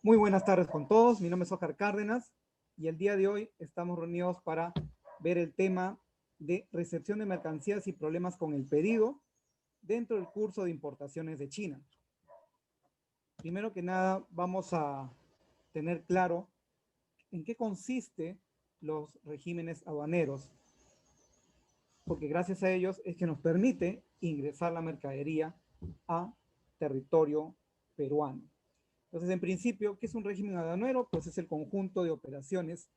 Muy buenas tardes con todos, mi nombre es Oscar Cárdenas y el día de hoy estamos reunidos para ver el tema de recepción de mercancías y problemas con el pedido dentro del curso de importaciones de China. Primero que nada vamos a tener claro en qué consiste los regímenes aduaneros, porque gracias a ellos es que nos permite ingresar la mercadería a territorio peruano. Entonces, en principio, ¿qué es un régimen aduanero? Pues es el conjunto de operaciones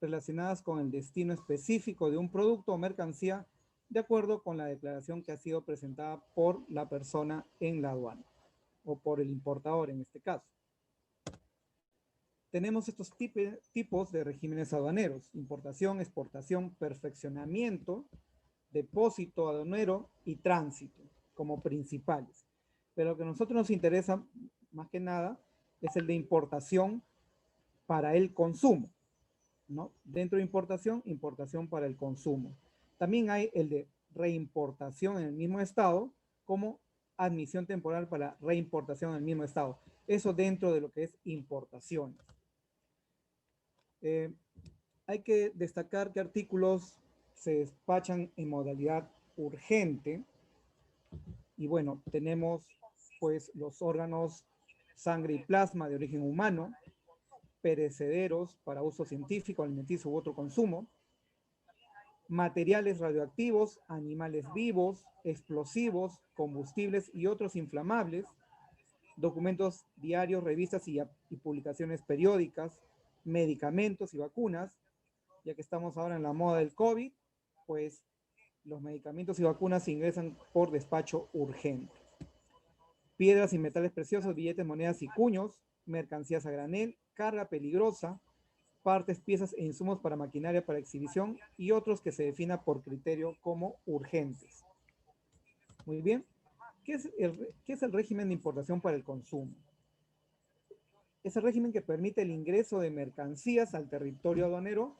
relacionadas con el destino específico de un producto o mercancía de acuerdo con la declaración que ha sido presentada por la persona en la aduana o por el importador en este caso. Tenemos estos tipos de regímenes aduaneros: importación, exportación, perfeccionamiento, depósito aduanero y tránsito como principales. Pero lo que a nosotros nos interesa más que nada es el de importación para el consumo, ¿no? Dentro de importación, importación para el consumo. También hay el de reimportación en el mismo estado, como admisión temporal para reimportación en el mismo estado. Eso dentro de lo que es importación. Hay que destacar que artículos se despachan en modalidad urgente. Y bueno, tenemos pues los órganos sangre y plasma de origen humano, perecederos para uso científico, alimenticio u otro consumo, materiales radioactivos, animales vivos, explosivos, combustibles y otros inflamables, documentos diarios, revistas y publicaciones periódicas, medicamentos y vacunas, ya que estamos ahora en la moda del COVID, pues los medicamentos y vacunas se ingresan por despacho urgente. Piedras y metales preciosos, billetes, monedas y cuños, mercancías a granel, carga peligrosa, partes, piezas e insumos para maquinaria para exhibición y otros que se defina por criterio como urgentes. Muy bien. ¿Qué es el régimen de importación para el consumo? Es el régimen que permite el ingreso de mercancías al territorio aduanero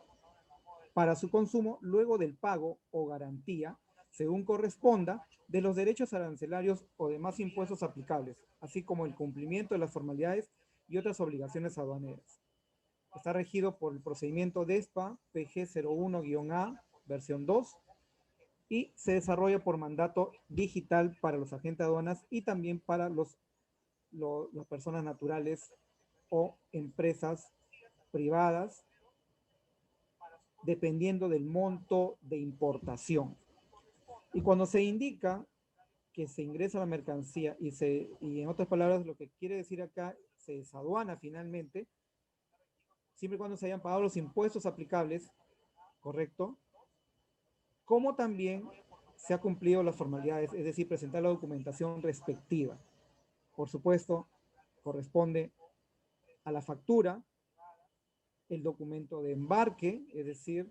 para su consumo luego del pago o garantía, según corresponda, de los derechos arancelarios o demás impuestos aplicables, así como el cumplimiento de las formalidades y otras obligaciones aduaneras. Está regido por el procedimiento DESPA PG01-A, versión 2, y se desarrolla por mandato digital para los agentes de aduanas y también para las personas naturales o empresas privadas, dependiendo del monto de importación. Y cuando se indica que se ingresa la mercancía y en otras palabras lo que quiere decir acá, se desaduana finalmente, siempre y cuando se hayan pagado los impuestos aplicables, ¿correcto? Como también se ha cumplido las formalidades, es decir, presentar la documentación respectiva. Por supuesto, corresponde a la factura, el documento de embarque, es decir,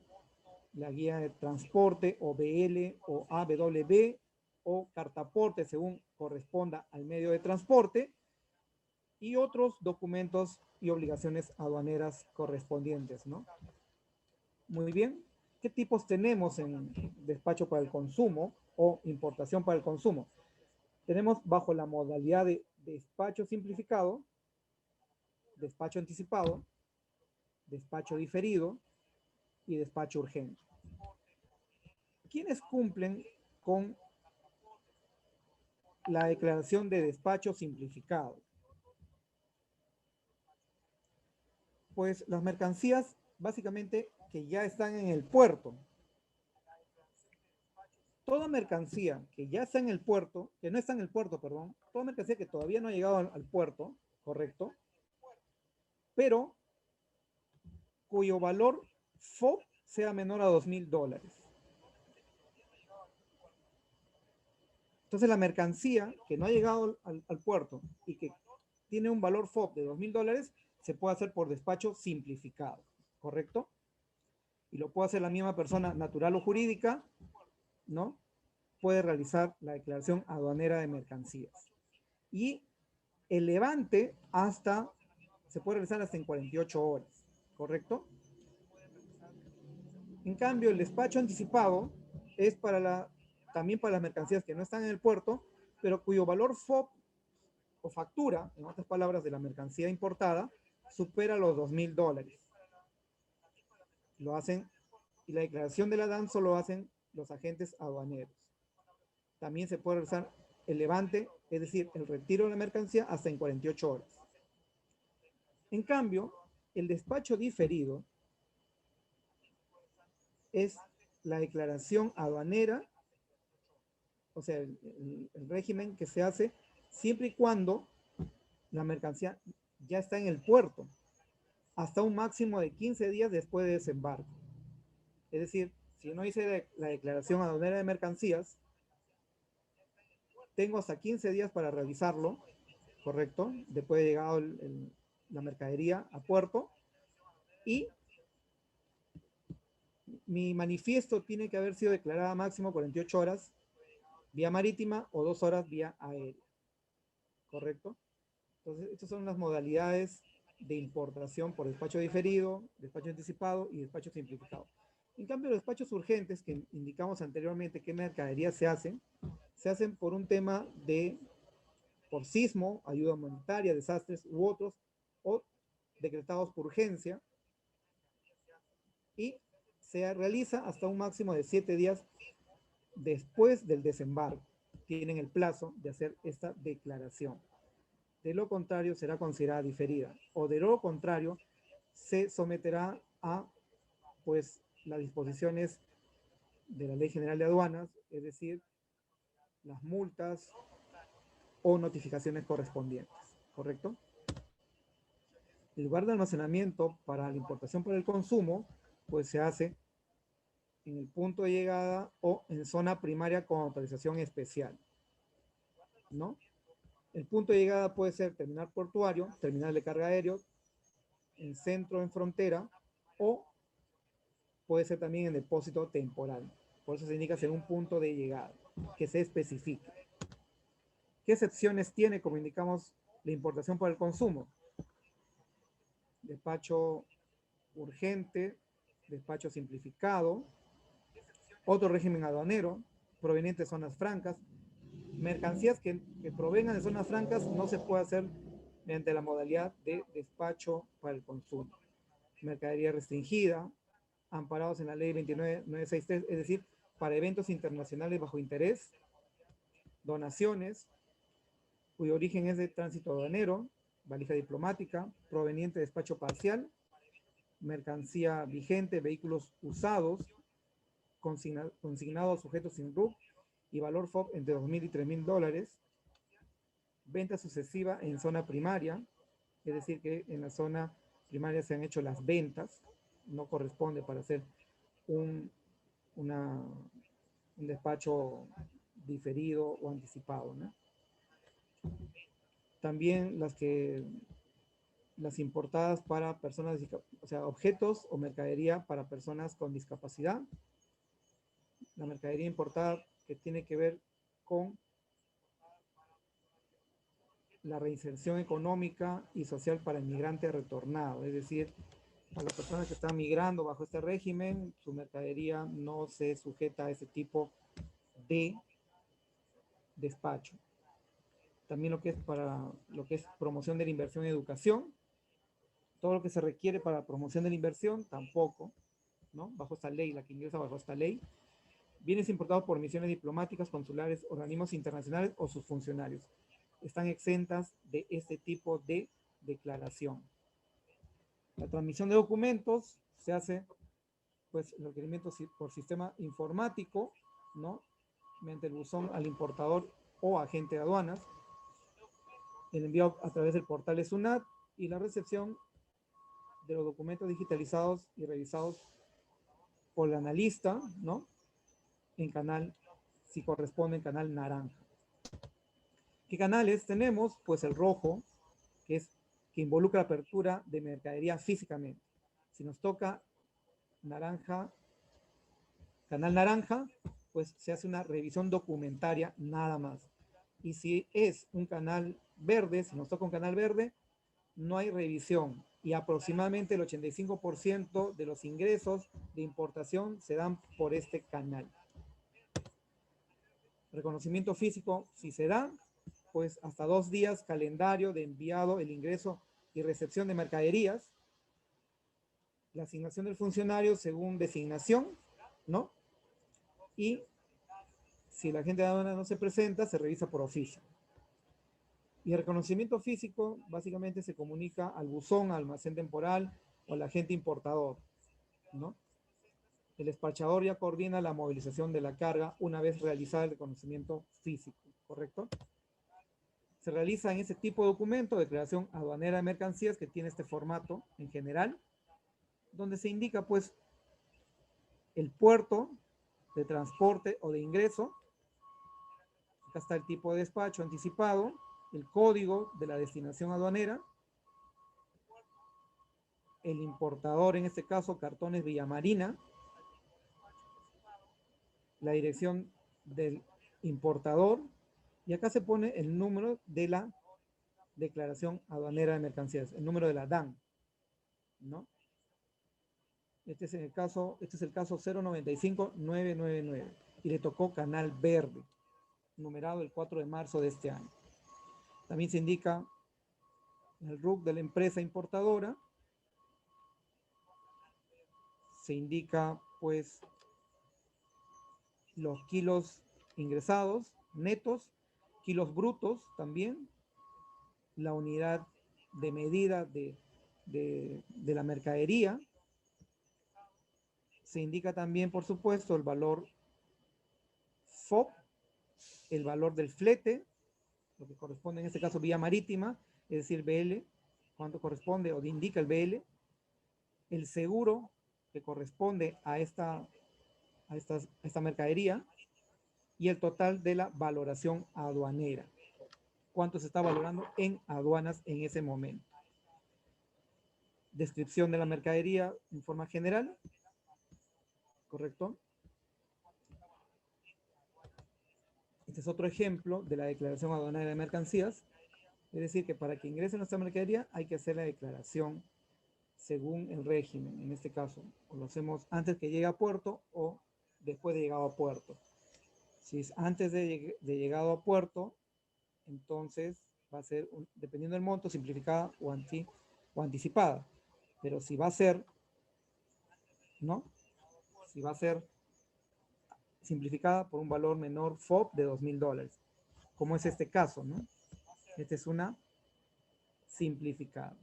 la guía de transporte o BL o AWB o cartaporte según corresponda al medio de transporte y otros documentos y obligaciones aduaneras correspondientes, ¿no? Muy bien. ¿Qué tipos tenemos en despacho para el consumo o importación para el consumo? Tenemos bajo la modalidad de despacho simplificado, despacho anticipado, despacho diferido y despacho urgente. ¿Quiénes cumplen con la declaración de despacho simplificado? Pues las mercancías básicamente que ya están en el puerto. Toda mercancía que ya está en el puerto, que no está en el puerto, perdón, toda mercancía que todavía no ha llegado al puerto, correcto, pero cuyo valor FOB sea menor a $2,000. Entonces la mercancía que no ha llegado al puerto y que tiene un valor FOB de $2,000 se puede hacer por despacho simplificado, ¿correcto? Y lo puede hacer la misma persona natural o jurídica, ¿no? Puede realizar la declaración aduanera de mercancías. Y el levante se puede realizar hasta en 48 horas, ¿correcto? En cambio, el despacho anticipado es también para las mercancías que no están en el puerto, pero cuyo valor FOB o factura, en otras palabras, de la mercancía importada, supera los $2.000. Lo hacen, y la declaración de la DAN solo hacen los agentes aduaneros. También se puede realizar el levante, es decir, el retiro de la mercancía hasta en 48 horas. En cambio, el despacho diferido es la declaración aduanera, o sea, el régimen que se hace siempre y cuando la mercancía ya está en el puerto, hasta un máximo de 15 días después de desembarco. Es decir, si no hice la declaración aduanera de mercancías, tengo hasta 15 días para realizarlo, ¿correcto? Después de llegado la mercadería a puerto, y mi manifiesto tiene que haber sido declarada máximo 48 horas vía marítima o 2 horas vía aérea, ¿correcto? Entonces, estas son las modalidades de importación por despacho diferido, despacho anticipado y despacho simplificado. En cambio, los despachos urgentes que indicamos anteriormente qué mercadería se hacen por un tema por sismo, ayuda humanitaria, desastres u otros, o decretados por urgencia, y se realiza hasta un máximo de 7 días después del desembarco. Tienen el plazo de hacer esta declaración. De lo contrario, será considerada diferida. O de lo contrario, se someterá a, pues, las disposiciones de la Ley General de Aduanas, es decir, las multas o notificaciones correspondientes, ¿correcto? El lugar de almacenamiento para la importación para el consumo, pues se hace en el punto de llegada o en zona primaria con autorización especial, ¿no? El punto de llegada puede ser terminal portuario, terminal de carga aéreo, en centro, en frontera, o puede ser también en depósito temporal. Por eso se indica ser un punto de llegada, que se especifique. ¿Qué excepciones tiene, como indicamos, la importación para el consumo? Despacho urgente, despacho simplificado, otro régimen aduanero, proveniente de zonas francas. Mercancías que provengan de zonas francas no se puede hacer mediante la modalidad de despacho para el consumo. Mercadería restringida, amparados en la ley 29963, es decir, para eventos internacionales bajo interés, donaciones, cuyo origen es de tránsito aduanero, valija diplomática, proveniente de despacho parcial, mercancía vigente, vehículos usados, consignados sujetos sin RUC y valor FOB entre $2.000 y $3.000, venta sucesiva en zona primaria, es decir, que en la zona primaria se han hecho las ventas, no corresponde para hacer un despacho diferido o anticipado, ¿no? También las importadas para personas, o sea, objetos o mercadería para personas con discapacidad. La mercadería importada que tiene que ver con la reinserción económica y social para el migrante retornado, es decir, a las personas que están migrando bajo este régimen, su mercadería no se sujeta a ese tipo de despacho. También lo que es para lo que es promoción de la inversión en educación, todo lo que se requiere para promoción de la inversión, tampoco, ¿no? Bajo esta ley, la que ingresa bajo esta ley. Bienes importados por misiones diplomáticas, consulares, organismos internacionales o sus funcionarios. Están exentas de este tipo de declaración. La transmisión de documentos se hace, pues, el requerimiento por sistema informático, ¿no? Mediante el buzón al importador o agente de aduanas, el envío a través del portal de SUNAT y la recepción de los documentos digitalizados y revisados por el analista, ¿no? En canal, si corresponde, en canal naranja. ¿Qué canales tenemos? Pues el rojo, que involucra apertura de mercadería físicamente. Si nos toca naranja, canal naranja, pues se hace una revisión documentaria nada más. Y si es un canal verde, si nos toca un canal verde, no hay revisión. Y aproximadamente el 85% de los ingresos de importación se dan por este canal. Reconocimiento físico, si se da, pues hasta 2 días calendario de enviado el ingreso y recepción de mercaderías, la asignación del funcionario según designación, ¿no? Y si la agente de aduana no se presenta, se revisa por oficio. Y el reconocimiento físico básicamente se comunica al buzón, al almacén temporal o al agente importador, ¿no? El despachador ya coordina la movilización de la carga una vez realizado el reconocimiento físico, ¿correcto? Se realiza en ese tipo de documento, declaración aduanera de mercancías, que tiene este formato en general, donde se indica pues el puerto de transporte o de ingreso. Acá está el tipo de despacho anticipado, el código de la destinación aduanera, el importador, en este caso Cartones Villamarina, la dirección del importador, y acá se pone el número de la declaración aduanera de mercancías, el número de la DAN, ¿no? Este es el caso 095999 y le tocó canal verde, numerado el 4 de marzo de este año. También se indica el RUC de la empresa importadora, se indica pues los kilos ingresados, netos, kilos brutos también, la unidad de medida de la mercadería. Se indica también, por supuesto, el valor FOB, el valor del flete, lo que corresponde en este caso vía marítima, es decir, BL, cuánto corresponde o indica el BL, el seguro que corresponde a esta mercadería y el total de la valoración aduanera. Cuánto se está valorando en aduanas en ese momento. Descripción de la mercadería en forma general, ¿correcto? Este es otro ejemplo de la declaración aduanera de mercancías. Es decir, que para que ingrese nuestra mercadería hay que hacer la declaración según el régimen. En este caso, lo hacemos antes que llegue a puerto o después de llegado a puerto. Si es antes de llegado a puerto, entonces va a ser, dependiendo del monto, simplificada o anticipada. Pero si va a ser, ¿no? Si va a ser simplificada por un valor menor FOB de $2,000, como es este caso, ¿no? Esta es una simplificada.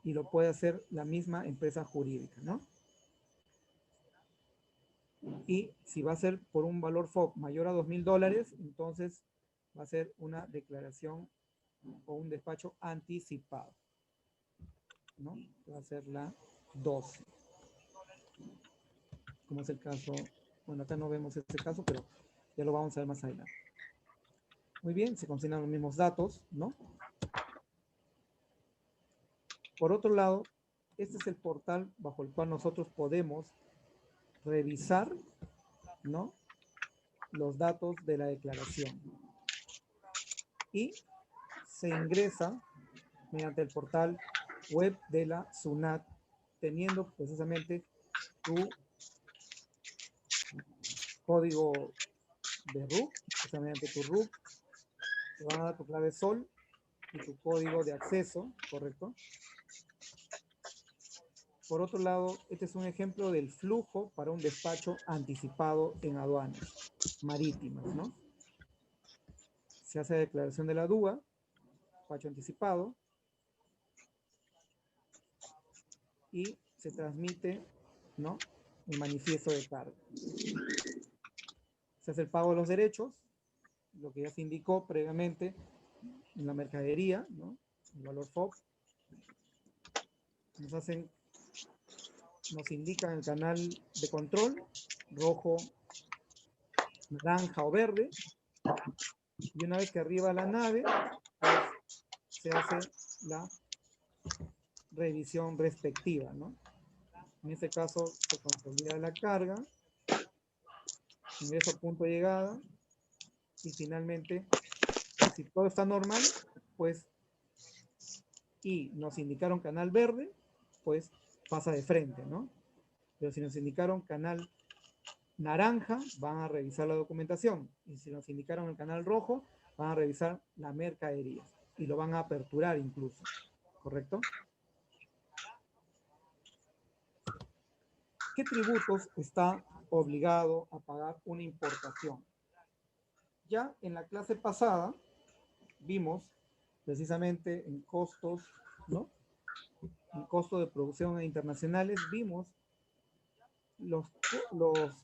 Y lo puede hacer la misma empresa jurídica, ¿no? Y si va a ser por un valor FOB mayor a $2,000, entonces va a ser una declaración o un despacho anticipado, ¿no? Va a ser la 12. Como es el caso, bueno, acá no vemos este caso, pero ya lo vamos a ver más adelante. Muy bien, se consignan los mismos datos, ¿no? Por otro lado, este es el portal bajo el cual nosotros podemos revisar, ¿no?, los datos de la declaración. Y se ingresa mediante el portal web de la SUNAT, teniendo precisamente tu código de RUC, o sea, mediante tu RUC, te van a dar tu clave SOL y tu código de acceso, ¿correcto? Por otro lado, este es un ejemplo del flujo para un despacho anticipado en aduanas marítimas, ¿no? Se hace declaración de la DUA, despacho anticipado, y se transmite, ¿no?, el manifiesto de carga. Se hace el pago de los derechos, lo que ya se indicó previamente en la mercadería, ¿no?, el valor FOB. Nos indican el canal de control, rojo, naranja o verde, y una vez que arriba la nave, pues, se hace la revisión respectiva, ¿no? En este caso se consolida la carga, ingreso a punto de llegada, y finalmente, si todo está normal, pues, y nos indicaron canal verde, pues pasa de frente, ¿no? Pero si nos indicaron canal naranja, van a revisar la documentación. Y si nos indicaron el canal rojo, van a revisar la mercadería. Y lo van a aperturar incluso. ¿Correcto? ¿Qué tributos está obligado a pagar una importación? Ya en la clase pasada vimos precisamente en costos, ¿no? En costos de producción internacionales, vimos los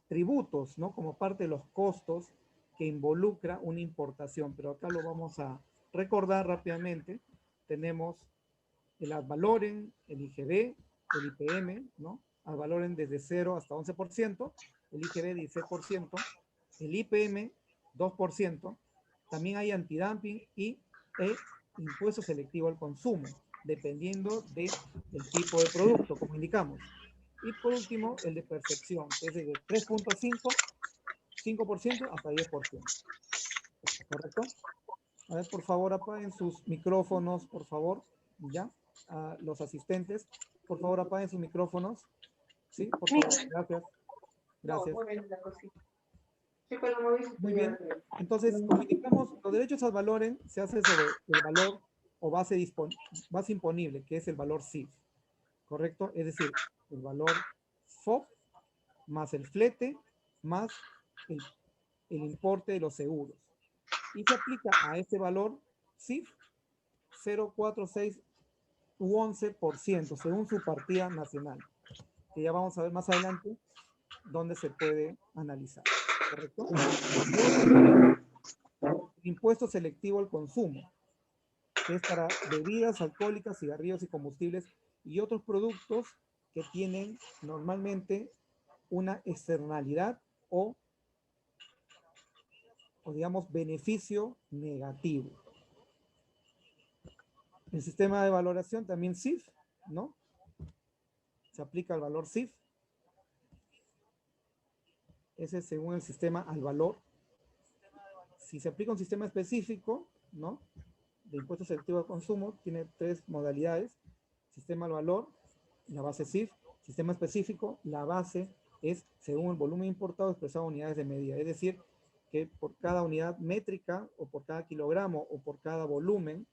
tributos, ¿no? Como parte de los costos que involucra una importación, pero acá lo vamos a recordar rápidamente. Tenemos el ad valorem, el IGB, el IPM, ¿no? Ad valorem desde 0 hasta 11%, el IGB 16%, el IPM 2%, también hay antidumping y impuesto selectivo al consumo, dependiendo del tipo de producto, como indicamos. Y por último, el de percepción, que es de 3.5, 5% hasta 10%. ¿Correcto? A ver, por favor, apaguen sus micrófonos, por favor, ¿ya? A los asistentes, por favor, apaguen sus micrófonos. Sí, por favor, gracias. Gracias. Muy bien. Entonces, como indicamos, los derechos al valor se hace sobre el valor o base imponible, que es el valor CIF. ¿Correcto? Es decir, el valor FOB más el flete más el importe de los seguros. Y se aplica a este valor CIF 0,46 u 11% según su partida nacional, que ya vamos a ver más adelante dónde se puede analizar. ¿Correcto? Luego tenemos el impuesto selectivo al consumo, que es para bebidas alcohólicas, cigarrillos y combustibles y otros productos que tienen normalmente una externalidad o digamos beneficio negativo. El sistema de valoración también CIF, ¿no? Se aplica el valor CIF. Ese es según el sistema al valor. Si se aplica un sistema específico, ¿no? De impuesto selectivo al consumo, tiene tres modalidades. Sistema al valor, la base CIF. Sistema específico, la base es según el volumen importado expresado en unidades de medida. Es decir, que por cada unidad métrica o por cada kilogramo o por cada volumen,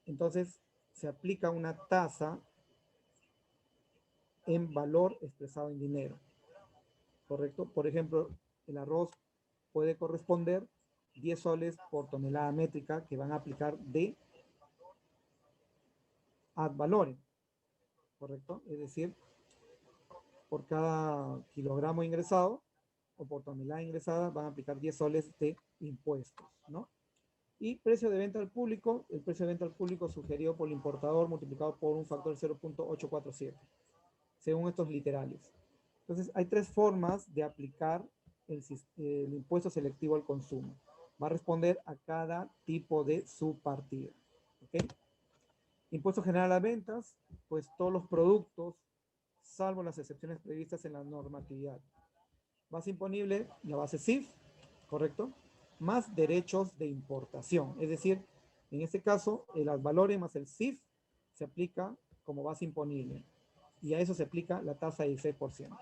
entonces se aplica una tasa en valor expresado en dinero. ¿Correcto? Por ejemplo, el arroz puede corresponder 10 soles por tonelada métrica que van a aplicar de ad valorem. ¿Correcto? Es decir, por cada kilogramo ingresado o por tonelada ingresada van a aplicar 10 soles de impuestos, ¿no? Y precio de venta al público, el precio de venta al público sugerido por el importador multiplicado por un factor 0.847, según estos literales. Entonces, hay tres formas de aplicar el impuesto selectivo al consumo. Va a responder a cada tipo de subpartida. ¿Ok? Impuesto general a ventas, pues todos los productos, salvo las excepciones previstas en la normatividad. Base imponible, la base CIF, ¿correcto? Más derechos de importación. Es decir, en este caso, el ad valorem más el CIF se aplica como base imponible. Y a eso se aplica la tasa del 6%.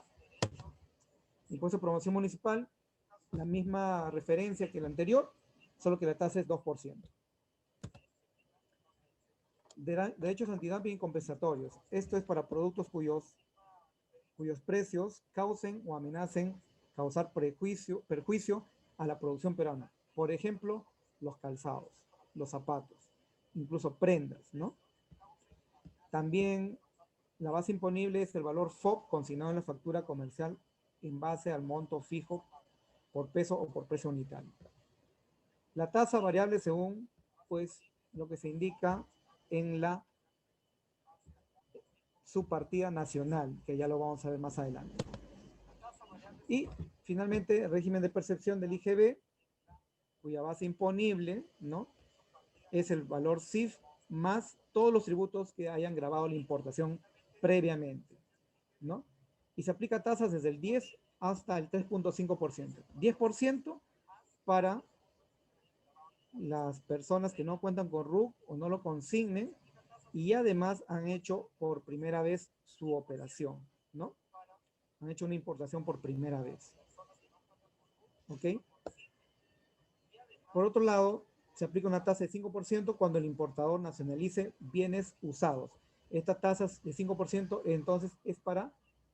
Impuesto de promoción municipal, la misma referencia que el anterior, solo que la tasa es 2%. Derechos antidumping y compensatorios. Esto es para productos cuyos precios causen o amenacen causar perjuicio a la producción peruana. Por ejemplo, los calzados, los zapatos, incluso prendas, ¿no? También la base imponible es el valor FOB consignado en la factura comercial en base al monto fijo por peso o por precio unitario. La tasa variable según, pues, lo que se indica en la subpartida nacional, que ya lo vamos a ver más adelante. Y finalmente, el régimen de percepción del IGB, cuya base imponible, ¿no? Es el valor CIF más todos los tributos que hayan grabado la importación previamente, ¿no? Y se aplica tasas desde el 10 hasta el 3.5%. 10% para las personas que no cuentan con RUC o no lo consignen y además han hecho por primera vez su operación, ¿no? Han hecho una importación por primera vez. ¿Ok? Por otro lado, se aplica una tasa de 5% cuando el importador nacionalice bienes usados. Esta tasa de 5% entonces es para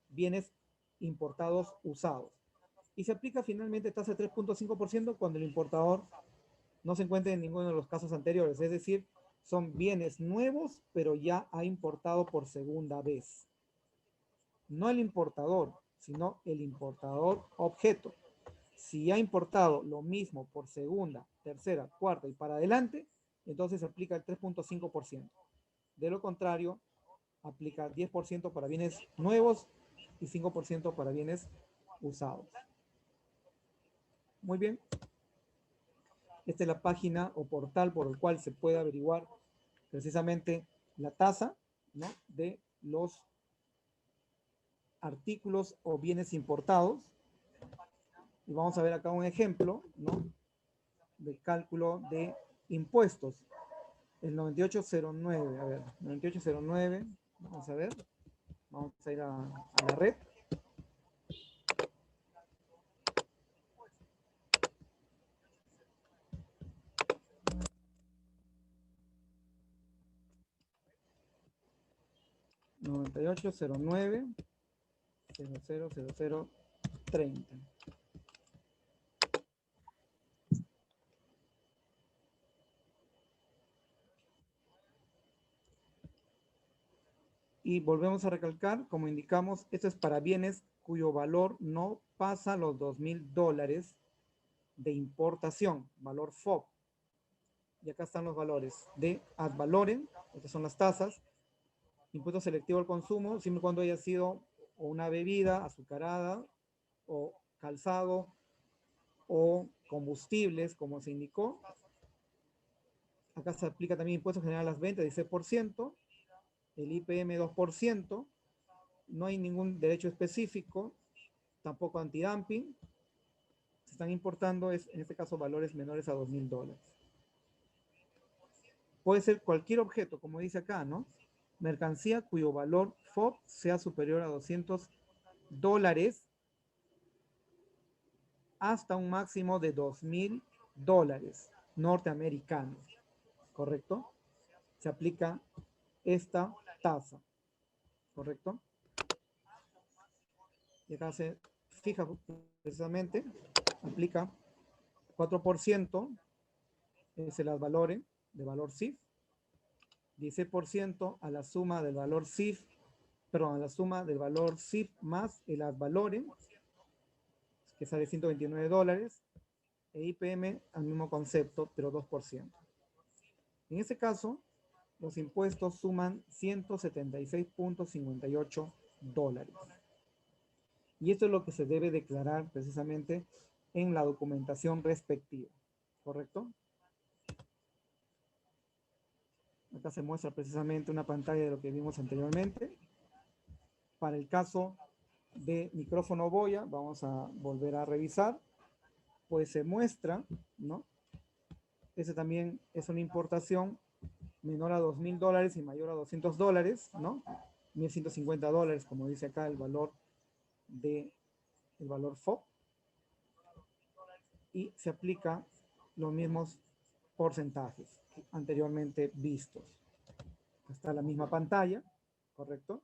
bienes importados usados. Y se aplica finalmente tasa de 3.5% cuando el importador no se encuentra en ninguno de los casos anteriores. Es decir, son bienes nuevos, pero ya ha importado por segunda vez. No el importador, sino el importador objeto. Si ha importado lo mismo por segunda, tercera, cuarta y para adelante, entonces se aplica el 3.5%. De lo contrario, aplica 10% para bienes nuevos y 5% para bienes usados. Muy bien. Esta es la página o portal por el cual se puede averiguar precisamente la tasa, ¿no?, de los artículos o bienes importados. Y vamos a ver acá un ejemplo, ¿no?, de cálculo de impuestos. El 9809, a ver, 9809, vamos a ver, vamos a ir a la red. (9809) 000030. Y volvemos a recalcar, como indicamos, esto es para bienes cuyo valor no pasa los $2,000 de importación, valor FOB. Y acá están los valores de ad valorem, estas son las tasas, impuesto selectivo al consumo, siempre y cuando haya sido o una bebida azucarada, o calzado, o combustibles, como se indicó. Acá se aplica también impuesto general a las ventas, 16%, el IPM 2%, no hay ningún derecho específico, tampoco antidumping. Se están importando, en este caso, valores menores a $2,000. Puede ser cualquier objeto, como dice acá, ¿no? Mercancía cuyo valor FOB sea superior a $200 hasta un máximo de $2,000 norteamericanos, ¿correcto? Se aplica esta tasa, ¿correcto? Y acá se fija precisamente, aplica 4%, es el ad valorem de valor CIF, 16% a la suma del valor CIF, perdón, a la suma del valor CIF más el ad valorem, que sale $129, e IPM al mismo concepto, pero 2%. En este caso, los impuestos suman $176.58. Y esto es lo que se debe declarar precisamente en la documentación respectiva, ¿correcto? Acá se muestra precisamente una pantalla de lo que vimos anteriormente. Para el caso de micrófono boya, vamos a volver a revisar, pues se muestra, ¿no? Ese también es una importación menor a $2,000 y mayor a $200, ¿no? $1,150, como dice acá el valor FOB, y se aplica los mismos porcentajes anteriormente vistos. Está la misma pantalla, ¿correcto?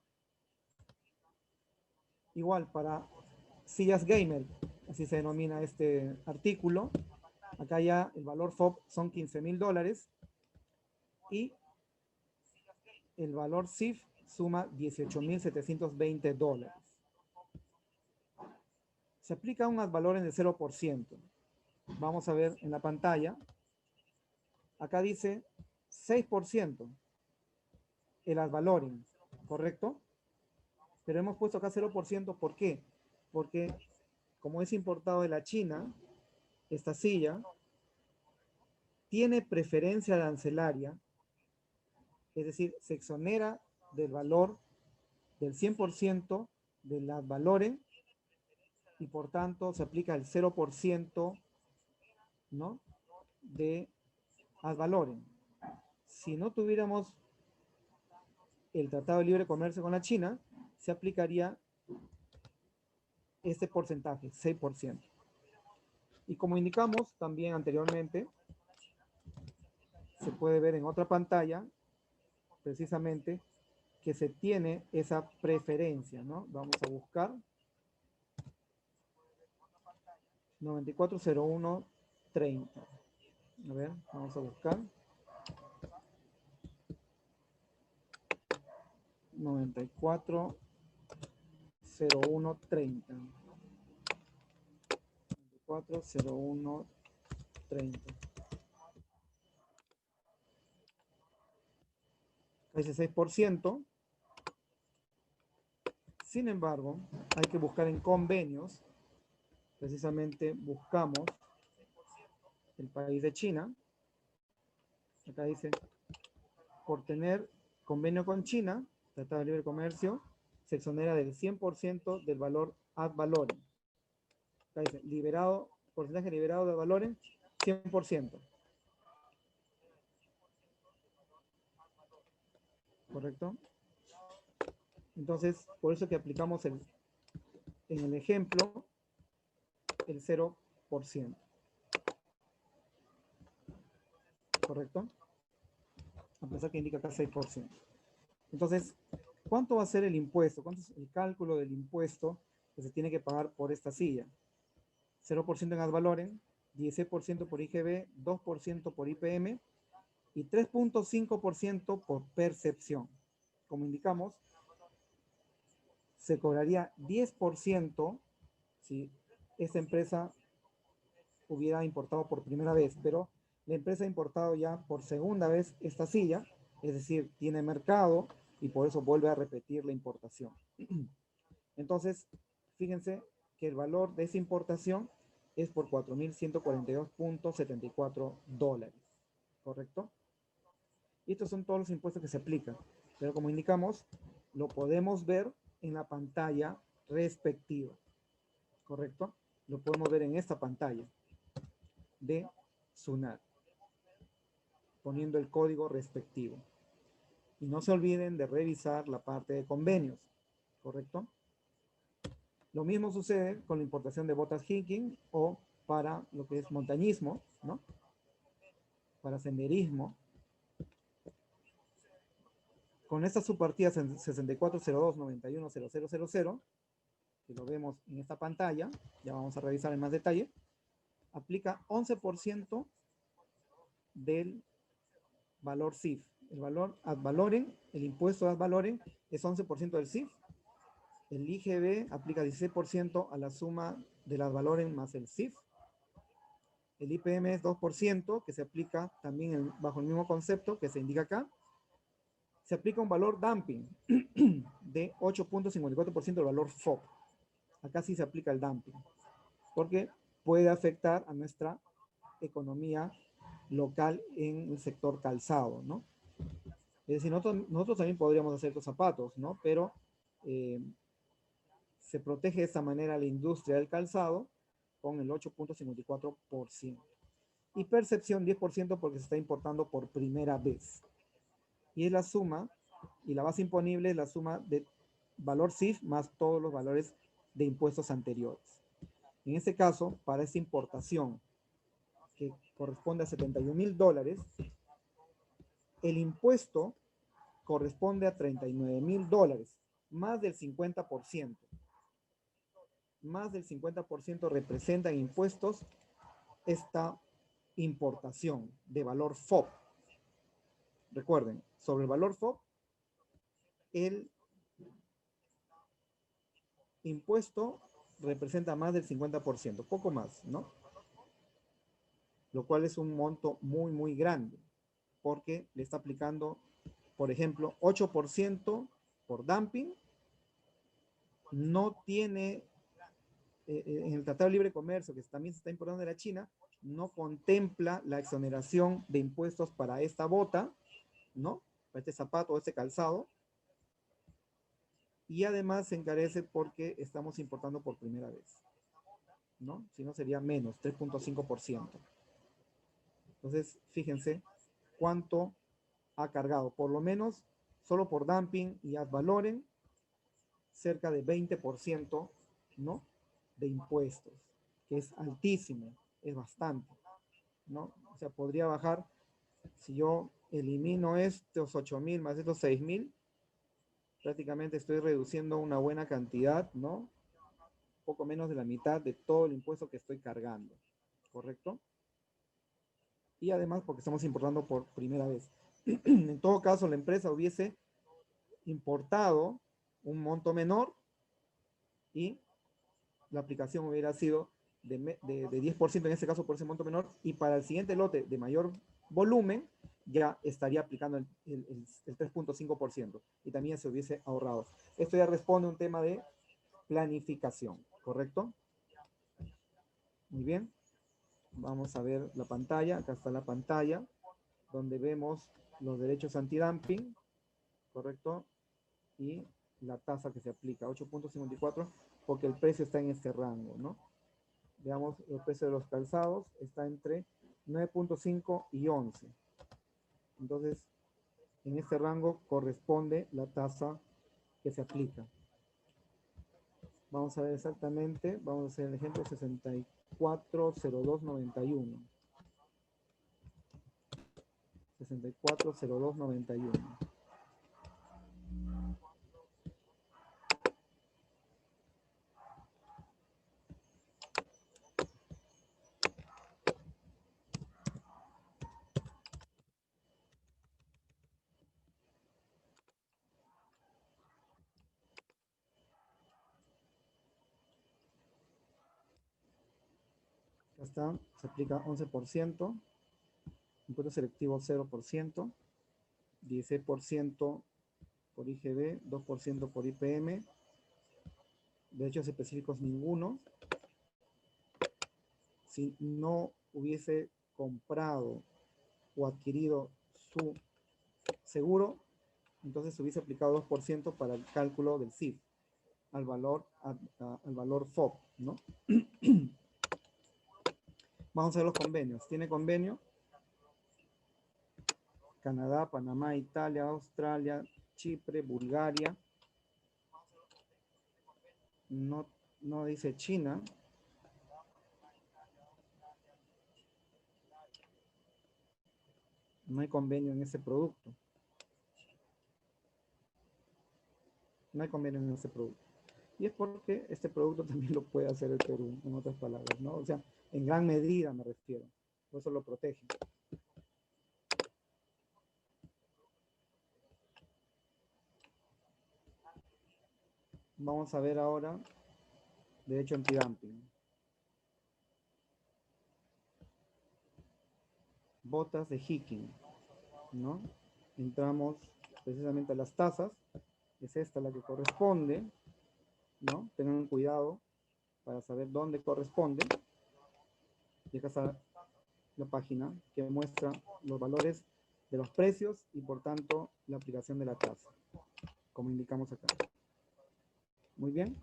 Igual para sillas gamer, así se denomina este artículo. Acá ya el valor FOB son $15,000 y el valor CIF suma $18,720. Se aplica un ad valorem de 0%. Vamos a ver en la pantalla. Acá dice 6% el ad valorem, ¿correcto? Pero hemos puesto acá 0%, ¿por qué? Porque como es importado de la China, esta silla tiene preferencia arancelaria, es decir, se exonera del valor del 100% del ad valorem y por tanto se aplica el 0%, ¿no?, de ad valorem. Si no tuviéramos el Tratado de Libre Comercio con la China, se aplicaría este porcentaje, 6%. Y como indicamos también anteriormente, se puede ver en otra pantalla, precisamente, que se tiene esa preferencia, ¿no? Vamos a buscar 940130. A ver, vamos a buscar 940130. 940130. Ese 6%. Sin embargo, hay que buscar en convenios. Precisamente buscamos el país de China. Acá dice, por tener convenio con China, Tratado de Libre Comercio, se exonera del 100% del valor ad valorem. Acá dice, liberado, porcentaje liberado de valorem, 100%. ¿Correcto? Entonces, por eso que aplicamos en el ejemplo el 0%. ¿Correcto? A pesar que indica acá 6%. Entonces, ¿cuánto va a ser el impuesto? ¿Cuánto es el cálculo del impuesto que se tiene que pagar por esta silla? 0% en ad valorem, 16% por IGB, 2% por IPM y 3.5% por percepción. Como indicamos, se cobraría 10% si esta empresa hubiera importado por primera vez, pero la empresa ha importado ya por segunda vez esta silla, es decir, tiene mercado y por eso vuelve a repetir la importación. Entonces, fíjense que el valor de esa importación es por 4.142.74 dólares, ¿correcto? Y estos son todos los impuestos que se aplican, pero como indicamos, lo podemos ver en la pantalla respectiva, ¿correcto? Lo podemos ver en esta pantalla de SUNAT, poniendo el código respectivo. Y no se olviden de revisar la parte de convenios, ¿correcto? Lo mismo sucede con la importación de botas hiking o para lo que es montañismo, ¿no? Para senderismo. Con estas subpartidas en 6402910000, que lo vemos en esta pantalla, ya vamos a revisar en más detalle, aplica 11% del valor CIF. El valor ad valorem, el impuesto ad valorem es 11% del CIF. El IGB aplica 16% a la suma del ad valorem más el CIF. El IPM es 2%, que se aplica también bajo el mismo concepto que se indica acá. Se aplica un valor dumping de 8.54% del valor FOB. Acá sí se aplica el dumping, porque puede afectar a nuestra economía local en el sector calzado, ¿no? Es decir, nosotros también podríamos hacer los zapatos, ¿no? Pero se protege de esta manera la industria del calzado con el 8.54%. Y percepción 10% porque se está importando por primera vez. Y es la suma, y la base imponible es la suma de valor CIF más todos los valores de impuestos anteriores. En este caso, para esta importación, que corresponde a 71.000 dólares, el impuesto corresponde a 39.000 dólares, más del 50%. Más del 50% representa en impuestos esta importación de valor FOB. Recuerden, sobre el valor FOB, el impuesto representa más del 50%, poco más, ¿no? Lo cual es un monto muy, muy grande, porque le está aplicando, por ejemplo, 8% por dumping, no tiene, en el Tratado de Libre Comercio, que también se está importando de la China, no contempla la exoneración de impuestos para esta bota, ¿no? Para este zapato o este calzado, y además se encarece porque estamos importando por primera vez, ¿no? Si no sería menos, 3.5%. Entonces, fíjense cuánto ha cargado, por lo menos, solo por dumping y ad valorem, cerca de 20%, ¿no? de impuestos, que es altísimo, es bastante, ¿no? O sea, podría bajar, si yo elimino estos 8.000 más estos 6.000, prácticamente estoy reduciendo una buena cantidad, ¿no? Poco menos de la mitad de todo el impuesto que estoy cargando, ¿correcto? Y además porque estamos importando por primera vez. En todo caso, la empresa hubiese importado un monto menor y la aplicación hubiera sido de 10% en este caso por ese monto menor, y para el siguiente lote de mayor volumen ya estaría aplicando el 3.5% y también se hubiese ahorrado. Esto ya responde a un tema de planificación, ¿correcto? Muy bien. Vamos a ver la pantalla. Acá está la pantalla donde vemos los derechos antidumping, ¿correcto? Y la tasa que se aplica, 8.54, porque el precio está en este rango, ¿no? Veamos, el precio de los calzados está entre 9.5 y 11. Entonces, en este rango corresponde la tasa que se aplica. Vamos a ver exactamente, vamos a hacer el ejemplo 640291. 640291. Acá está, se aplica 11%, impuesto selectivo 0%, 16% por IGB, 2% por IPM, derechos específicos ninguno. Si no hubiese comprado o adquirido su seguro, entonces se hubiese aplicado 2% para el cálculo del CIF al valor FOB, ¿no? Vamos a ver los convenios. Tiene convenio Canadá, Panamá, Italia, Australia, Chipre, Bulgaria. No, no dice China. No hay convenio en ese producto. No hay convenio en ese producto. Y es porque este producto también lo puede hacer el Perú, en otras palabras, ¿no? O sea, en gran medida me refiero. Por eso lo protege. Vamos a ver ahora derecho antidumping. Botas de Hicking, ¿no? Entramos precisamente a las tasas. Es esta la que corresponde, ¿no? Tengan cuidado para saber dónde corresponde. Y acá está la página que muestra los valores de los precios y por tanto la aplicación de la tasa, como indicamos acá. Muy bien.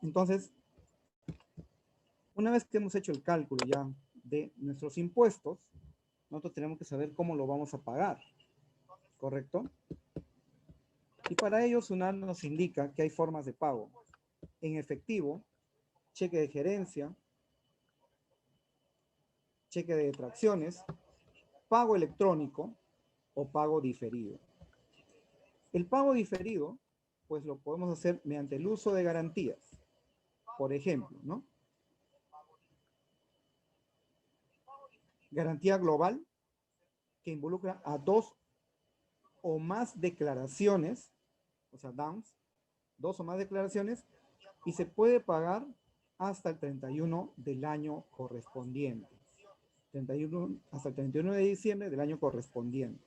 Entonces, una vez que hemos hecho el cálculo ya de nuestros impuestos, nosotros tenemos que saber cómo lo vamos a pagar, ¿correcto? Y para ello SUNAT nos indica que hay formas de pago: en efectivo, cheque de gerencia, cheque de detracciones, pago electrónico o pago diferido. El pago diferido, pues lo podemos hacer mediante el uso de garantías. Por ejemplo, ¿no? Garantía global, que involucra a 2 o más declaraciones, o sea, DAMS, 2 o más declaraciones, y se puede pagar hasta el 31 del año correspondiente. 31, hasta el 31 de diciembre del año correspondiente.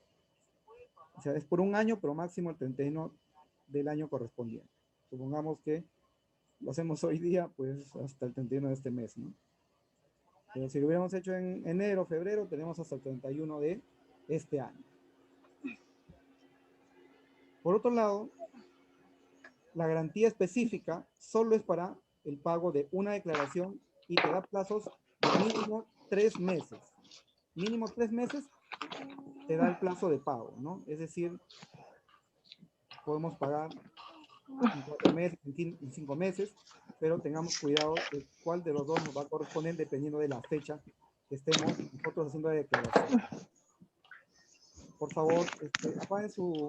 O sea, es por un año, pero máximo el 31 del año correspondiente. Supongamos que lo hacemos hoy día, pues hasta el 31 de este mes, ¿no? Pero si lo hubiéramos hecho en enero, febrero, tenemos hasta el 31 de este año. Por otro lado, la garantía específica solo es para el pago de una declaración y te da plazos de mínimo 3 meses. Mínimo 3 meses te da el plazo de pago, ¿no? Es decir, podemos pagar en 4 meses, en 5 meses, pero tengamos cuidado de cuál de los dos nos va a corresponder dependiendo de la fecha que estemos nosotros haciendo la declaración. Por favor, apaguen su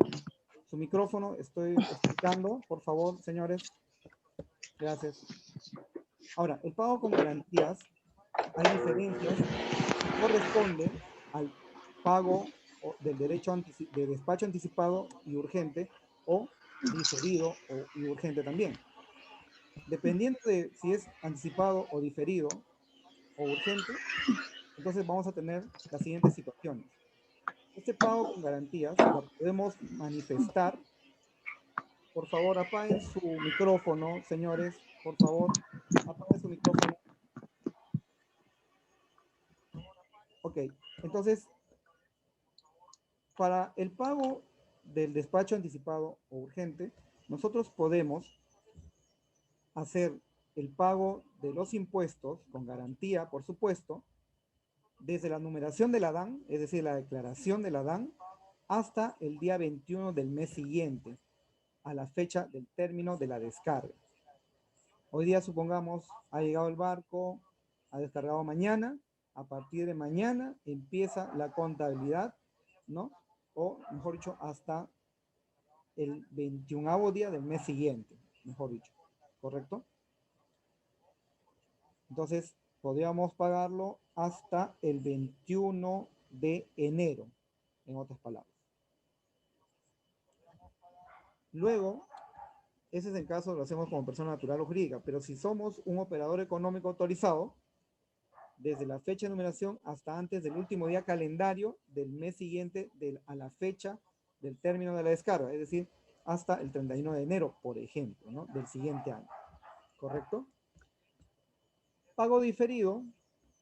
micrófono, estoy explicando, por favor, señores. Gracias. Ahora, el pago con garantías, hay diferencias, corresponde al pago del derecho de despacho anticipado y urgente o diferido y urgente también. Dependiendo de si es anticipado o diferido o urgente, entonces vamos a tener las siguientes situaciones. Este pago con garantías la podemos manifestar. Por favor, apaguen su micrófono, señores. Por favor, apaguen su micrófono. Ok, entonces, para el pago del despacho anticipado o urgente, nosotros podemos hacer el pago de los impuestos con garantía, por supuesto, desde la numeración de la DAN, es decir, la declaración de la DAN, hasta el día 21 del mes siguiente, a la fecha del término de la descarga. Hoy día, supongamos, ha llegado el barco, ha descargado mañana, a partir de mañana empieza la contabilidad, ¿no? O, mejor dicho, hasta el 21º día del mes siguiente, mejor dicho, ¿correcto? Entonces, podríamos pagarlo hasta el 21 de enero, en otras palabras. Luego, ese es el caso, lo hacemos como persona natural o jurídica, pero si somos un operador económico autorizado, desde la fecha de numeración hasta antes del último día calendario del mes siguiente a la fecha del término de la descarga, es decir, hasta el 31 de enero, por ejemplo, ¿no? Del siguiente año, ¿correcto? Pago diferido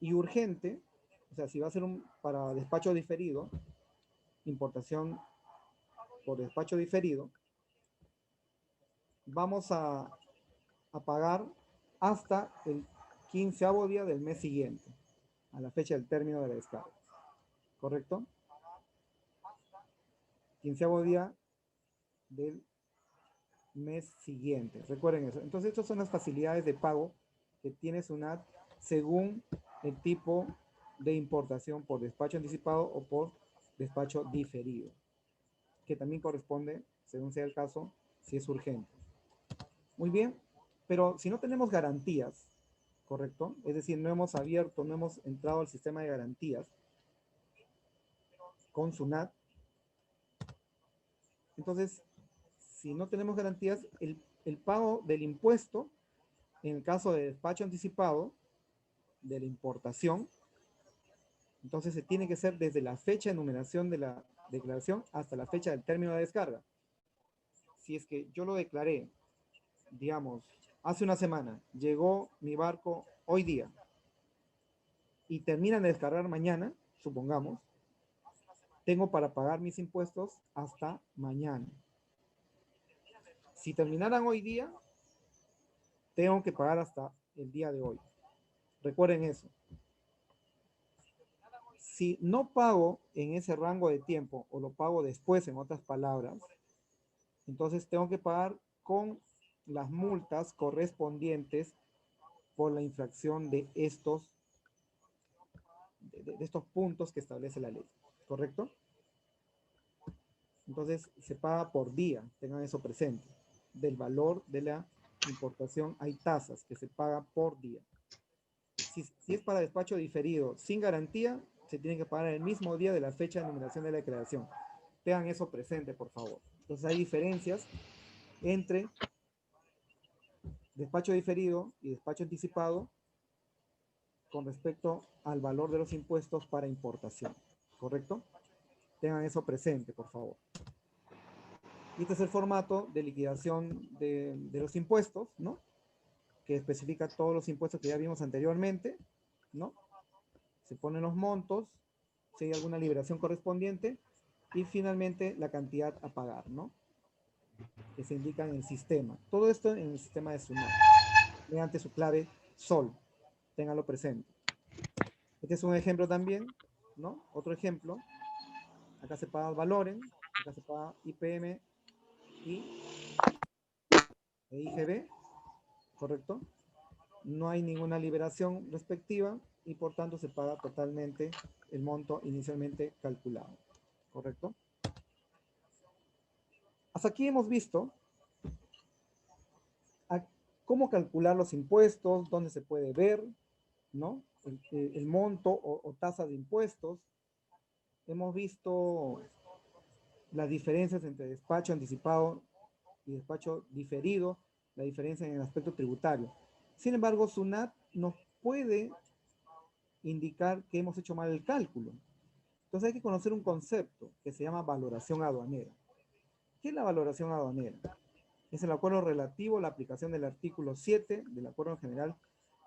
y urgente, o sea, si va a ser para despacho diferido, importación por despacho diferido, vamos a pagar hasta el 15º día del mes siguiente, a la fecha del término de la descarga, ¿correcto? 15º día del mes siguiente, recuerden eso. Entonces, estas son las facilidades de pago que tiene SUNAT según el tipo de importación por despacho anticipado o por despacho diferido, que también corresponde, según sea el caso, si es urgente. Muy bien, pero si no tenemos garantías, ¿correcto? Es decir, no hemos abierto, no hemos entrado al sistema de garantías con SUNAT, entonces, si no tenemos garantías, el pago del impuesto, en el caso de despacho anticipado, de la importación, entonces se tiene que hacer desde la fecha de numeración de la declaración hasta la fecha del término de descarga. Si es que yo lo declaré, digamos, hace una semana, llegó mi barco hoy día y terminan de descargar mañana, supongamos, tengo para pagar mis impuestos hasta mañana. Si terminaran hoy día, tengo que pagar hasta el día de hoy. Recuerden eso. Si no pago en ese rango de tiempo o lo pago después, en otras palabras, entonces tengo que pagar con las multas correspondientes por la infracción de estos puntos que establece la ley, ¿correcto? Entonces se paga por día, tengan eso presente. Del valor de la importación hay tasas que se paga por día. Si es para despacho diferido sin garantía, se tiene que pagar el mismo día de la fecha de numeración de la declaración. Tengan eso presente, por favor. Entonces hay diferencias entre despacho diferido y despacho anticipado con respecto al valor de los impuestos para importación, ¿correcto? Tengan eso presente, por favor. Y este es el formato de liquidación de los impuestos, ¿no? Que especifica todos los impuestos que ya vimos anteriormente, ¿no? Se ponen los montos, si hay alguna liberación correspondiente, y finalmente la cantidad a pagar, ¿no? Que se indica en el sistema. Todo esto en el sistema de SUNAT, mediante su clave SOL. Ténganlo presente. Este es un ejemplo también, ¿no? Otro ejemplo. Acá se paga Valoren, acá se paga IPM y e IGB, ¿correcto? No hay ninguna liberación respectiva y por tanto se paga totalmente el monto inicialmente calculado, ¿correcto? Hasta aquí hemos visto a cómo calcular los impuestos, dónde se puede ver, ¿no? El monto o tasa de impuestos. Hemos visto las diferencias entre despacho anticipado y despacho diferido, la diferencia en el aspecto tributario. Sin embargo, SUNAT nos puede indicar que hemos hecho mal el cálculo. Entonces hay que conocer un concepto que se llama valoración aduanera. ¿Qué es la valoración aduanera? Es el acuerdo relativo a la aplicación del artículo 7 del Acuerdo General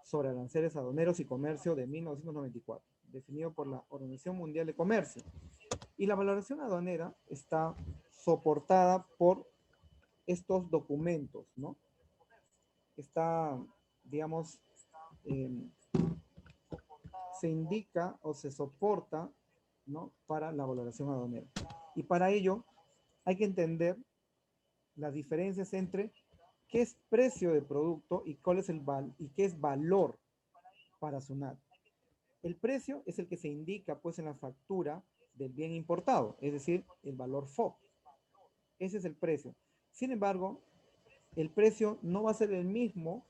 sobre Aranceles Aduaneros y Comercio de 1994, definido por la Organización Mundial de Comercio. Y la valoración aduanera está soportada por estos documentos, ¿no? Está, digamos, eh, se indica o se soporta, ¿no? Para la valoración aduanera. Y para ello hay que entender las diferencias entre qué es precio de producto y cuál es y qué es valor para SUNAT. El precio es el que se indica pues en la factura del bien importado, es decir, el valor FOB. Ese es el precio. Sin embargo, el precio no va a ser el mismo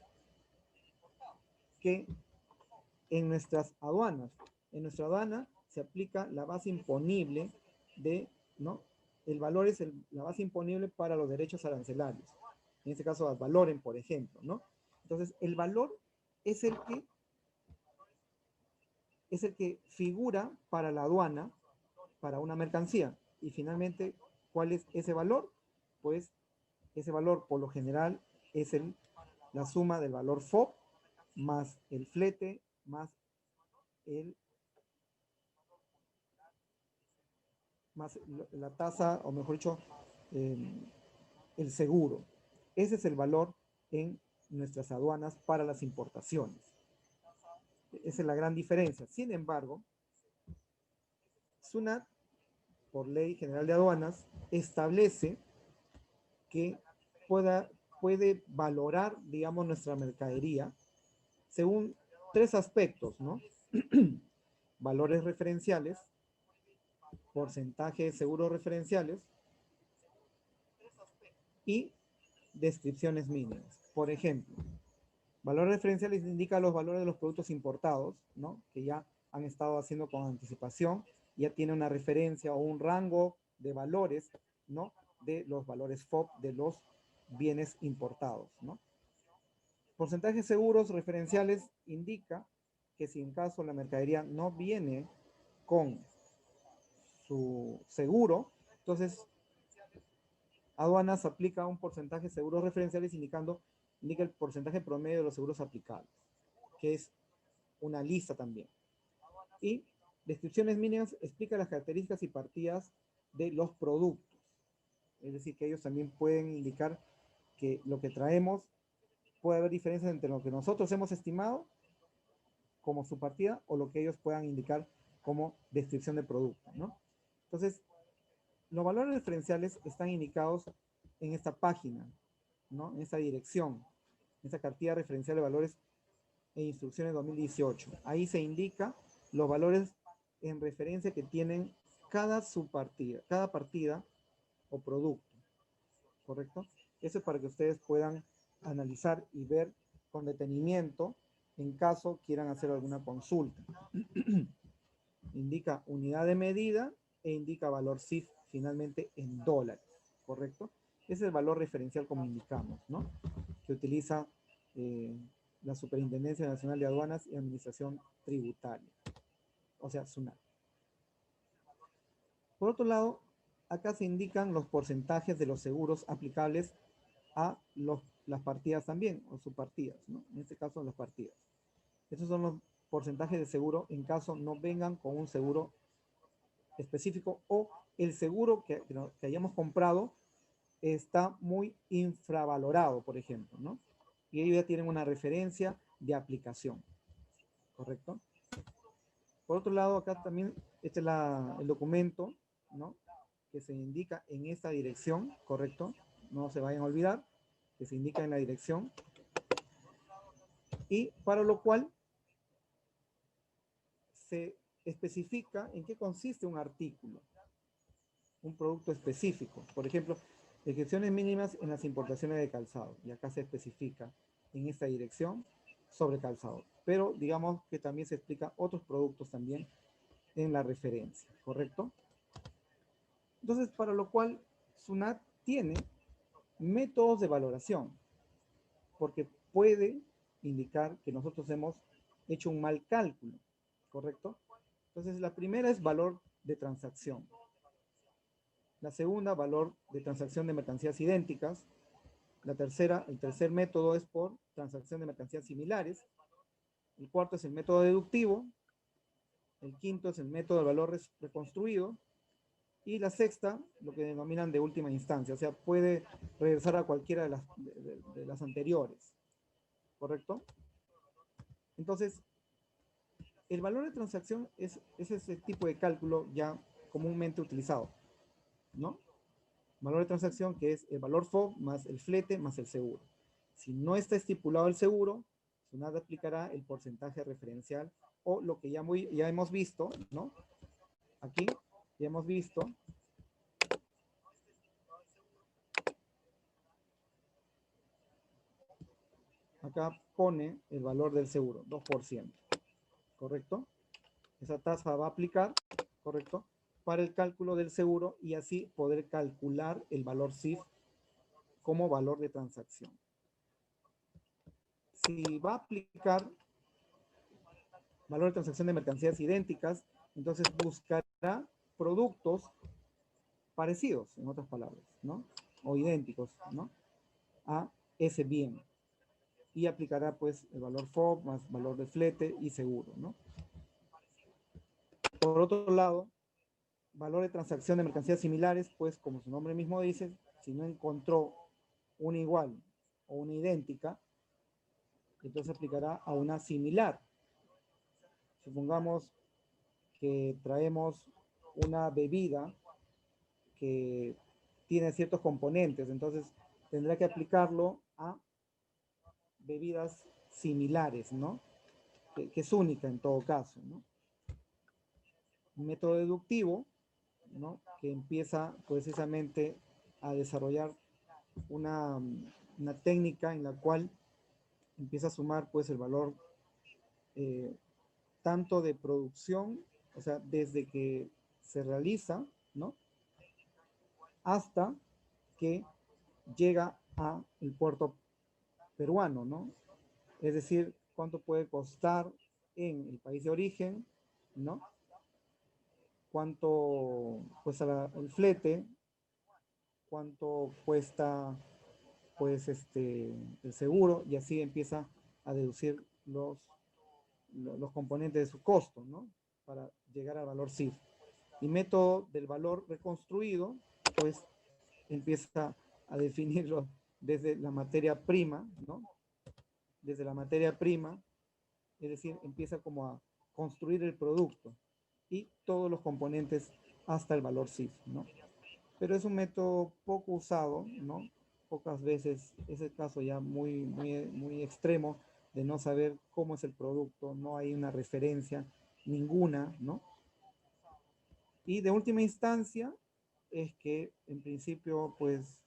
que en nuestras aduanas. En nuestra aduana se aplica la base imponible de, ¿no? El valor es la base imponible para los derechos arancelarios. En este caso, ad valorem, por ejemplo, ¿no? Entonces, el valor es es el que figura para la aduana, para una mercancía. Y finalmente, ¿cuál es ese valor? Pues ese valor, por lo general, es la suma del valor FOB más el flete más el más la tasa, o mejor dicho, eh, el seguro. Ese es el valor en nuestras aduanas para las importaciones. Esa es la gran diferencia. Sin embargo, SUNAT, por Ley General de Aduanas, establece que puede valorar, digamos, nuestra mercadería según tres aspectos, ¿no? Valores referenciales, porcentaje de seguros referenciales y descripciones mínimas. Por ejemplo, valores referenciales indica los valores de los productos importados, ¿no? Que ya han estado haciendo con anticipación, ya tiene una referencia o un rango de valores, ¿no? De los valores FOB de los bienes importados, ¿no? Porcentajes seguros referenciales indica que si en caso la mercadería no viene con su seguro, entonces aduanas aplica un porcentaje de seguros referenciales indica el porcentaje promedio de los seguros aplicables, que es una lista también. Y descripciones mínimas explica las características y partidas de los productos. Es decir, que ellos también pueden indicar que lo que traemos puede haber diferencias entre lo que nosotros hemos estimado como su partida o lo que ellos puedan indicar como descripción de producto, ¿no? Entonces, los valores referenciales están indicados en esta página, ¿no? En esta dirección, en esta cartilla referencial de valores e instrucciones 2018. Ahí se indica los valores en referencia que tienen cada subpartida, cada partida o producto, ¿correcto? Eso es para que ustedes puedan analizar y ver con detenimiento en caso quieran hacer alguna consulta. Indica unidad de medida e indica valor CIF finalmente en dólares, ¿correcto? Ese es el valor referencial como indicamos, ¿no? Que utiliza la Superintendencia Nacional de Aduanas y Administración Tributaria, o sea, SUNAT. Por otro lado, acá se indican los porcentajes de los seguros aplicables a las partidas también, o subpartidas, ¿no? En este caso, las partidas. Estos son los porcentajes de seguro en caso no vengan con un seguro específico o el seguro que hayamos comprado está muy infravalorado, por ejemplo, ¿no? Y ellos ya tienen una referencia de aplicación, ¿correcto? Por otro lado, acá también, este es el documento, ¿no? Que se indica en esta dirección, ¿correcto? No se vayan a olvidar. que se indica en la dirección, y para lo cual se especifica en qué consiste un artículo, un producto específico. Por ejemplo, descripciones mínimas en las importaciones de calzado, y acá se especifica en esta dirección sobre calzado, pero digamos que también se explica otros productos también en la referencia, ¿correcto? Entonces, para lo cual SUNAT tiene métodos de valoración, porque puede indicar que nosotros hemos hecho un mal cálculo, ¿correcto? Entonces, la primera es valor de transacción. La segunda, valor de transacción de mercancías idénticas. La tercera, el tercer método es por transacción de mercancías similares. El cuarto es el método deductivo. El quinto es el método del valor reconstruido. Y la sexta, lo que denominan de última instancia, o sea, puede regresar a cualquiera de las anteriores, ¿correcto? Entonces, el valor de transacción es ese tipo de cálculo ya comúnmente utilizado, ¿no? Valor de transacción que es el valor FOB más el flete más el seguro. Si no está estipulado el seguro, SUNAT aplicará el porcentaje referencial o lo que ya hemos visto, ¿no? Aquí ya hemos visto acá pone el valor del seguro, 2%, ¿correcto? Esa tasa va a aplicar, ¿correcto? Para el cálculo del seguro y así poder calcular el valor CIF como valor de transacción. Si va a aplicar valor de transacción de mercancías idénticas, entonces buscará productos parecidos, en otras palabras, ¿no? O idénticos, ¿no? A ese bien. Y aplicará, pues, el valor FOB más valor de flete y seguro, ¿no? Por otro lado, valor de transacción de mercancías similares, pues, como su nombre mismo dice, si no encontró una igual o una idéntica, entonces aplicará a una similar. Supongamos que traemos una bebida que tiene ciertos componentes, entonces tendrá que aplicarlo a bebidas similares, ¿no? Que es única en todo caso, ¿no? Un método deductivo, ¿no? Que empieza precisamente a desarrollar una, una técnica en la cual empieza a sumar pues el valor eh, tanto de producción, o sea, desde que se realiza, ¿no? Hasta que llega a el puerto peruano, ¿no? Es decir, cuánto puede costar en el país de origen, ¿no? Cuánto cuesta el flete, cuánto cuesta, pues, el seguro, y así empieza a deducir los componentes de su costo, ¿no? Para llegar al valor CIF. Y método del valor reconstruido, pues, empieza a definirlo desde la materia prima, ¿no? Desde la materia prima, es decir, empieza como a construir el producto y todos los componentes hasta el valor CIF, ¿no? Pero es un método poco usado, ¿no? Pocas veces es el caso ya muy extremo de no saber cómo es el producto, no hay una referencia ninguna, ¿no? Y de última instancia es que en principio pues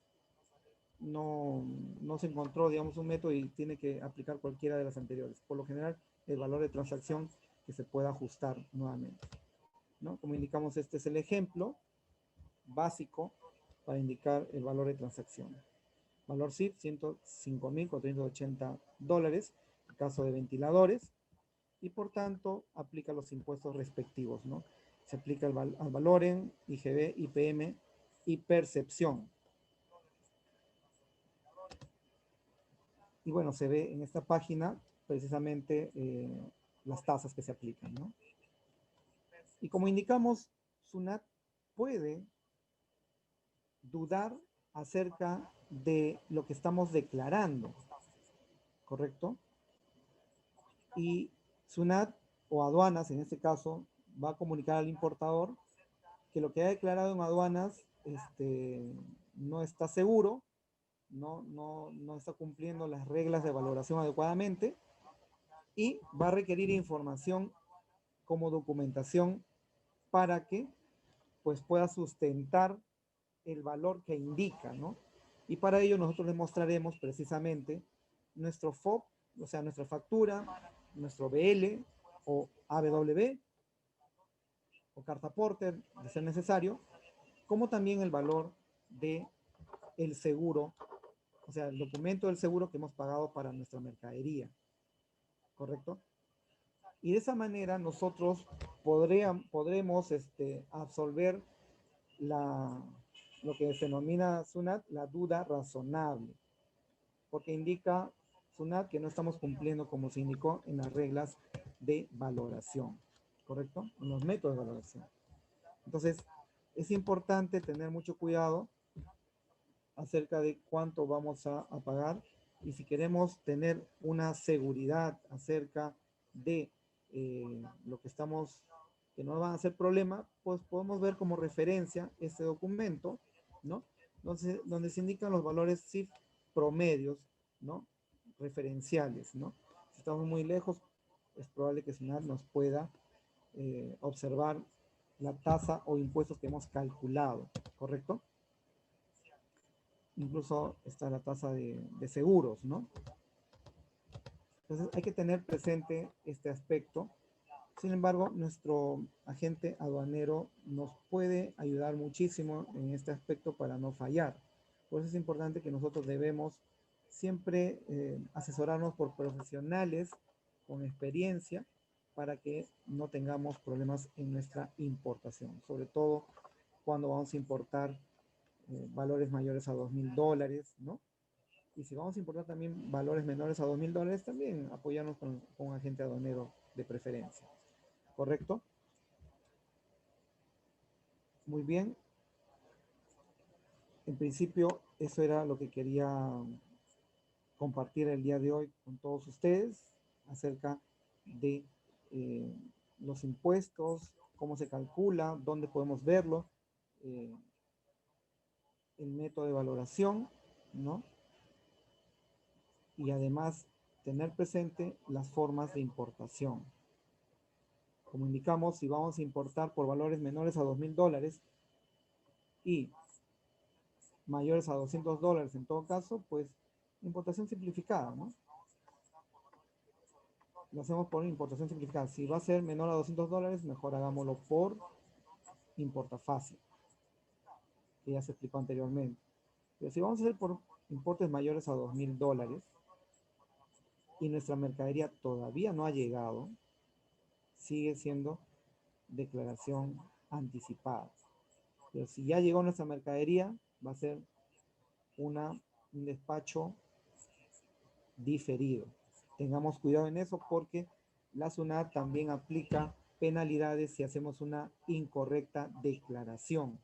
no, no se encontró, digamos, un método y tiene que aplicar cualquiera de las anteriores. Por lo general, el valor de transacción que se pueda ajustar nuevamente, ¿no? Como indicamos, este es el ejemplo básico para indicar el valor de transacción. Valor CIF, $105.480, en caso de ventiladores, y por tanto aplica los impuestos respectivos, ¿no? Se aplica al Valoren, IGB, IPM y percepción. Y bueno, se ve en esta página precisamente las tasas que se aplican, ¿no? Y como indicamos, SUNAT puede dudar acerca de lo que estamos declarando, ¿correcto? Y SUNAT o aduanas, en este caso, va a comunicar al importador que lo que ha declarado en aduanas no está seguro no está cumpliendo las reglas de valoración adecuadamente y va a requerir información como documentación para que pues pueda sustentar el valor que indica, ¿no? Y para ello nosotros le mostraremos precisamente nuestro FOB, o sea, nuestra factura, nuestro BL o ABW o carta Porter, de ser necesario, como también el valor de el seguro, o sea, el documento del seguro que hemos pagado para nuestra mercadería, ¿correcto? Y de esa manera nosotros podremos absolver la, lo que se denomina SUNAT, la duda razonable, porque indica SUNAT que no estamos cumpliendo como se indicó en las reglas de valoración, ¿correcto? En los métodos de valoración. Entonces, es importante tener mucho cuidado acerca de cuánto vamos a pagar y si queremos tener una seguridad acerca de lo que estamos, que no van a ser problema, pues podemos ver como referencia este documento, ¿no? Entonces, donde se indican los valores CIF promedios, ¿no? Referenciales, ¿no? Si estamos muy lejos, es probable que SUNAT nos pueda observar la tasa o impuestos que hemos calculado, ¿correcto? Incluso está la tasa de seguros, ¿no? Entonces hay que tener presente este aspecto. Sin embargo, nuestro agente aduanero nos puede ayudar muchísimo en este aspecto para no fallar. Por eso es importante que nosotros debemos siempre asesorarnos por profesionales con experiencia para que no tengamos problemas en nuestra importación, sobre todo cuando vamos a importar valores mayores a $2,000, ¿no? Y si vamos a importar también valores menores a $2,000, también apoyarnos con un agente aduanero de preferencia. ¿Correcto? Muy bien. En principio, eso era lo que quería compartir el día de hoy con todos ustedes acerca de eh, los impuestos, cómo se calcula, dónde podemos verlo, eh, el método de valoración, ¿no? Y además tener presente las formas de importación. Como indicamos, si vamos a importar por valores menores a $2,000 y mayores a $200 en todo caso, pues importación simplificada, ¿no? Lo hacemos por importación simplificada. Si va a ser menor a $200, mejor hagámoslo por importa fácil, que ya se explicó anteriormente. Pero si vamos a hacer por importes mayores a $2,000 y nuestra mercadería todavía no ha llegado, sigue siendo declaración anticipada. Pero si ya llegó nuestra mercadería, va a ser un despacho diferido. Tengamos cuidado en eso porque la SUNAT también aplica penalidades si hacemos una incorrecta declaración.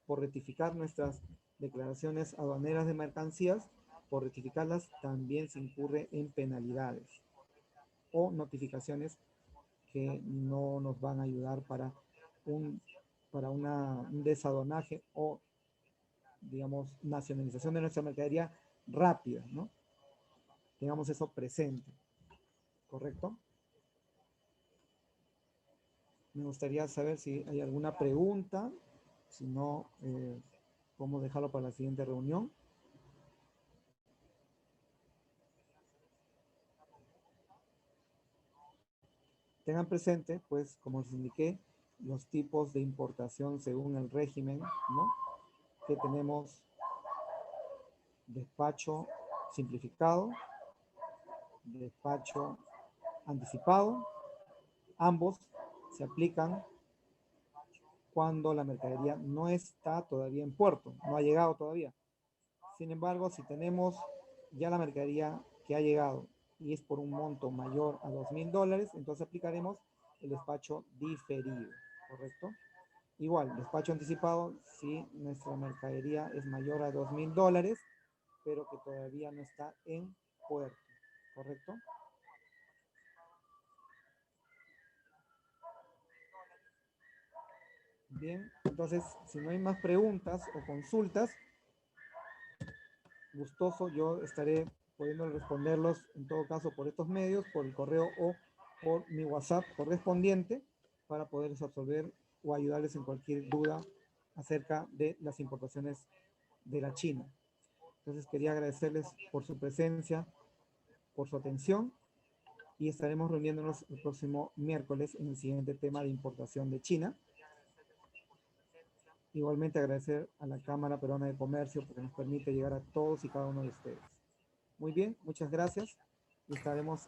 Por rectificar nuestras declaraciones aduaneras de mercancías, por rectificarlas también se incurre en penalidades o notificaciones que no nos van a ayudar para un desaduanaje o, digamos, nacionalización de nuestra mercadería rápida, ¿no? Tengamos eso presente, ¿correcto? Me gustaría saber si hay alguna pregunta, si no, podemos dejarlo para la siguiente reunión. Tengan presente, pues, como les indiqué, los tipos de importación según el régimen, ¿no? Que tenemos despacho simplificado, despacho anticipado. Ambos se aplican cuando la mercadería no está todavía en puerto, no ha llegado todavía. Sin embargo, si tenemos ya la mercadería que ha llegado y es por un monto mayor a $2,000, entonces aplicaremos el despacho diferido, ¿correcto? Igual, despacho anticipado si nuestra mercadería es mayor a $2,000, pero que todavía no está en puerto, ¿correcto? Bien, entonces, si no hay más preguntas o consultas, gustoso, yo estaré pudiendo responderlos en todo caso por estos medios, por el correo o por mi WhatsApp correspondiente para poderles absolver o ayudarles en cualquier duda acerca de las importaciones de la China. Entonces quería agradecerles por su presencia, por su atención y estaremos reuniéndonos el próximo miércoles en el siguiente tema de importación de China. Igualmente agradecer a la Cámara Peruana de Comercio porque nos permite llegar a todos y cada uno de ustedes. Muy bien, muchas gracias y estaremos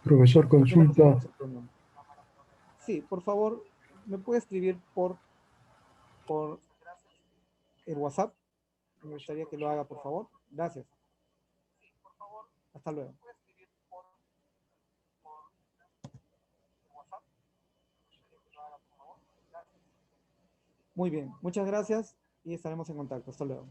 Profesor, próxima consulta. reunión. Sí, por favor, me puede escribir por el WhatsApp. Me gustaría que lo haga, por favor. Gracias. Hasta luego. Muy bien, muchas gracias y estaremos en contacto. Hasta luego.